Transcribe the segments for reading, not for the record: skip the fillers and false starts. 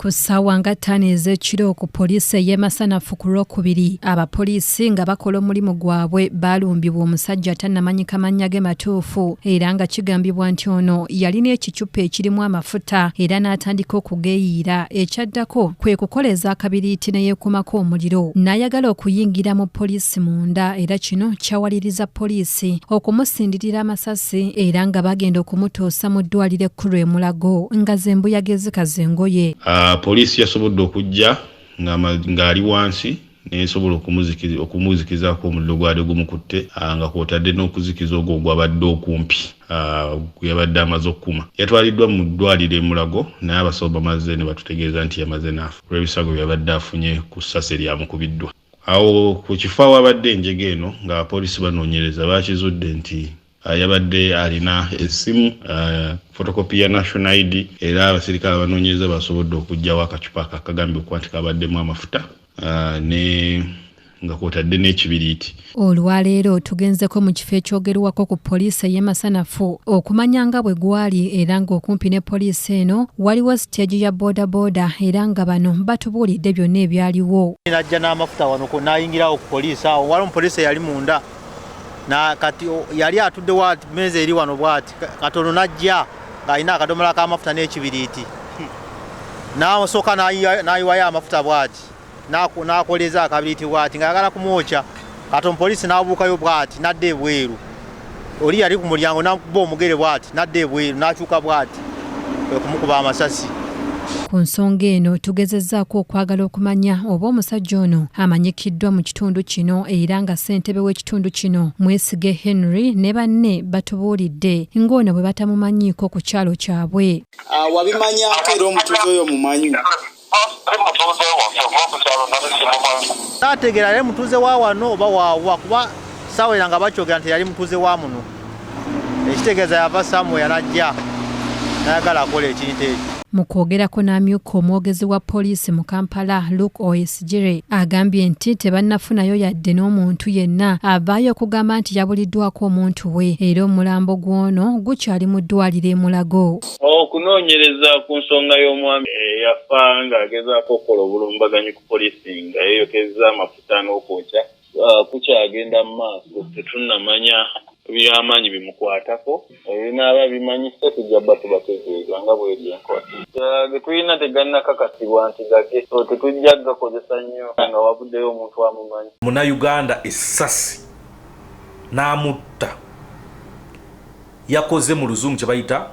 Kusaawa nga 5 ezekiro ku poliisi y'Emasanafu ku Lwokubiri, abapoliisi nga bakola omulimu gwabwe balumbibwa omusajja atanamanyika manya ge matufu era nga kigambibwa nti ono yalina ekikyupa ekirimu amafuta era natandika okugeyira ekyadako kwekukoleza akabiriti ne Yekumako Omuliro. N'ayagala okuyingira mu poliisi munda era kino kyawaliriza poliisi okumusindirira Amasasi era nga bagenda okumutuusa mu ddwaliro ekkulu Emulago nga zembuyaga ezikazengoye. Poliisi yasobodde okujja nga ali wansi nesobola okumuzikizaako omuliro gwali gumukutte nga kwotadde n'okuzikiza ogwo gwabadde okumpi yabadde amaze okkuma. Yatwaliddwa mu ddwaliro Emulago naye abasawo bamaze ne batutegeeza nti yamaze n'afa olw'ebisago byabadde afunye ku ssasi lyamukubiddwa. Awo ku kifo awabadde enjega eno nga abapoliisi banoonyereza bakizudde nti yabadde alina essimu photocopy ya national ID era abasirikale abanoonyereza basobodde okugyawo akacupa akagambibwa nti kabaddemu amafuta ne nga kwotadde n'ekibiriti. Olwaleero tugenzeko mu kifo ekyogerwako ku poliisi y'Emasanafu okumanya nga bwe gwali era ng'okumpi ne poliisi eno waliwo siteegi ya bodaboda era nga bano batubuulidde byonna ebyaliwo. Najja n'amafuta wano n'ayingirawo ku poliisi awo wali omupoliisi yali munda na kati yali atudde wati meza eri wano bwati katono najja ng'alina akadomola k'amafuta n'ekibiriti n'asoka n'ayiwayo amafuta bwati n'akoleza akabiriti bwati ng'ayagala kumwokya kati omupoliisi n'abuukayo bwati n'adda ebweru oli yali ku mulyango n'akuba omugere bwati n'adda ebweru n'akyuka bwati okumukuba amasasi. Ku nsonga eno tugezezzaako okwagala okumanya oba omusajja ono amanyikiddwa mu kitundu kino era nga ssentebe w'ekitundu kino Mwesige Henry ne banne batubuulidde ng'ono bwe batamumanyiiko ku kyalo kyabwe. Wabimanya era omutuuze oyo mumanyi? Naategeera yali mutuuze wa wano oba waawa kuba saawera nga bakyogera nti yali mutuuze wa muno. Ekitegeeza yava Samuel n'ajja n'ayagala akola ekintu ekyo. Mu kwogerako n'amyuka omwogezi wa poliisi mu Kampala Luke Oyesijire agambye nti tebannafunayo yadde n'omuntu yenna avaayo okugamba nti yabuliddwako omuntu we era omulambo gw'ono gukyali mu ddwaliro Emulago. Okunoonyereza ku nsonga y'omwami yafa ng'agezaako okukola obulumbaganyi ku poliisi nga yeeyokeza amafuta n'okwokya kukyagenda mu maaso tetunnamanya by'amaanyi bimukwatako ebinaaba bimanyise tujja bba tubategeeza nga bw'eri enkola getulina tegannakakasibwa nti gage so tetujja gakozesa nnyo nga wabuddeyo omuntu amumanyi. Munnayuganda essasi n'amutta yakoze mu luzungu kye bayita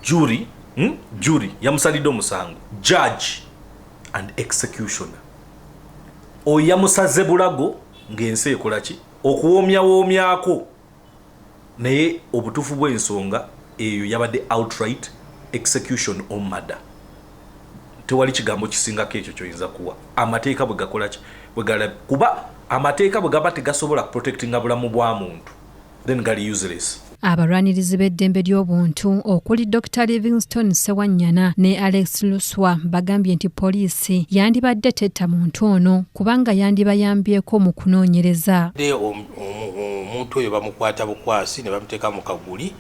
jury yamusalidde omusango judge and executioner oyo yamusaze bulago ng'ensi ekola ki okuwoomyawoomyako naye obutuufu bw'ensonga eyo yabadde outright execution on murder. Tewali kigambo kisingako ekyo kyoyinza kuwa. Amateeka bwe gakola ki kuba amateeka bwe gaba tegasobola protectinga bulamu bwa muntu then gali useless. Abalwanirizi b'eddembe ly'obuntu okuli Dr. Livingstone Sewanyana ne Alex Luswa bagambye nti poliisi yandibadde tetta muntu ono kubanga yandibayambyeko mu kunoonyereza. Omuntu oyo bamukwata bukwasi ne bamuteeka mu kaguli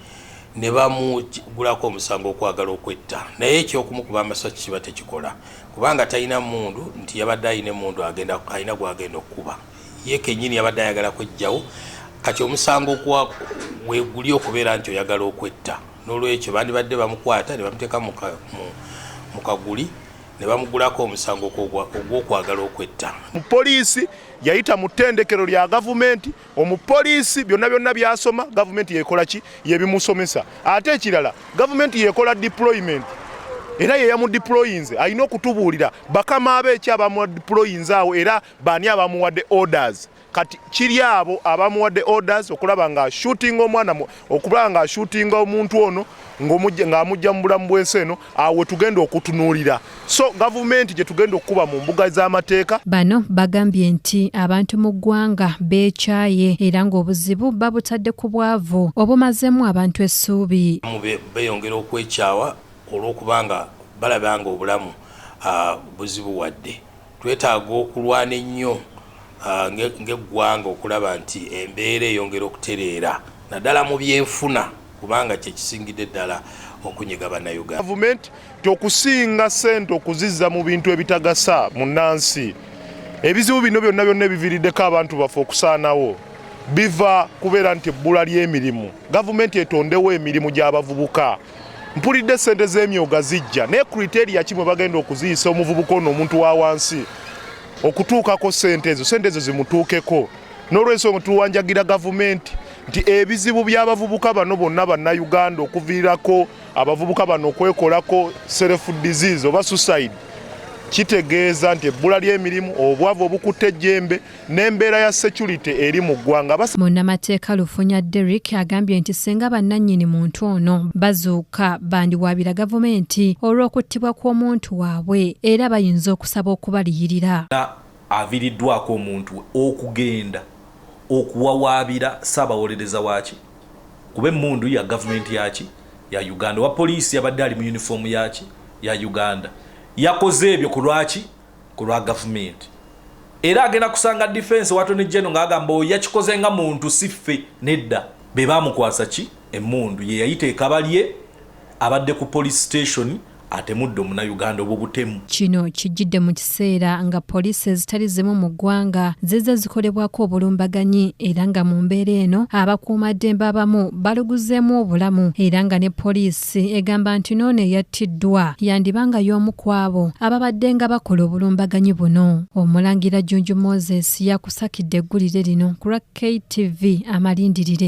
ne bamugulako omusango okwagala okwetta naye ekyokumukuba amasasi kiba tekikola kubanga talina mundu nti yabadde alina emundu alina gwagenda okukuba ye kennyini yabadde ayagala kwejjawo kati omusango weguli okubeera nti oyagala okwetta n'olwekyo bandibadde bamukwata ne bamuteeka mu kaguli ne bamugulako omusango ogw'okwagala okwetta. Poliisi yayita mu ttendekero lya gavumenti omupoliisi byonna byasoma gavumenti yekola ki yebimusomesa ate ekirala gavumenti yekola deployment era ye yamudeployinze alina okutubuulira bakama abeeki abamuwadeployinze awo era baani abamuwadde orders kati kiri abo abamuwadde orders okulaba nga shooting omwana okulaba nga shooting omuntu ono ng'amujja mu bulamu bw'ensi eno awo tugenda okutunuulira so gavumenti gye tugenda okukuba mu mbuga z'amateeka. Bano bagambye nti abantu mu ggwanga beekyaye era ng'obuzibu babutadde ku bwavu obumazemu abantu essuubi. Beeyongera okwekyawa olw'okubanga balabanga obulamu buzibu wadde twetaaga okulwana ennyo ng'eggwanga okulaba nti embeera eyongera okutereera naddala mu byenfuna kubanga kye kisingidde ddala okunyiga bannayuganda. Gavumenti okusinga ssente okuzizza mu bintu ebitagasa mu nnansi. Ebizibu bino byonna byonna ebiviiriddeko abantu baffe okusaanawo biva kubeera nti ebbula ly'emirimu. Gavumenti etondewo emirimu gy'abavubuka. Mpulidde ssente z'emyoga zijja naye kriteria kimwe bagenda okuziyisa omuvubuka ono omuntu wa wansi okutuukako ssente ezo zimutuukeko. N'olw'ensonga tuwanjagira gavumenti nti ebizibu by'abavubuka bano bonna bannayuganda okuviirako abavubuka bano okwekolako self disease oba suicide kitegeeza nti ebbula ly'emirimu obwavu obukutte ejjembe n'embeera ya security eri mu ggwanga. Munnamateeka Lufunya Derrick agambye nti singa bannannyini muntu ono bazuuka bandiwaabira gavumenti olw'okuttibwa kw'omuntu waabwe era bayinza okusaba okubaliyirira. Aviriddwako omuntu okugenda okuwawaabira ssaabawolereza waaki kuba emmundu ya gavumenti yaaki ya Uganda, wa poliisi yabadde ali mu yunifoomu yaaki ya Uganda, yakoze ebyo ku lwaki ku lwa gavumenti era agenda kusanga defense watone jeno ng'agamba yakikoze nga muntu siffe nedda be baamukwasa ki emmundu ye yayiteeka balye abadde ku police station ate muddo muna Uganda obubutemu. Kino kijjidde mu kiseera nga poliisi ezitali zimu mu ggwanga zizze zikolebwako obulumbaganyi era nga mu mbeera eno abakuumaddembe abamu baluguzeemu obulamu era nga ne poliisi egamba nti n'ono eyattiddwa yandibanga y'omu ku abo ababadde nga bakola obulumbaganyi buno. Omulangira Junju Moses yakusakidde eggulire lino ku lwa KTV Amalindirire.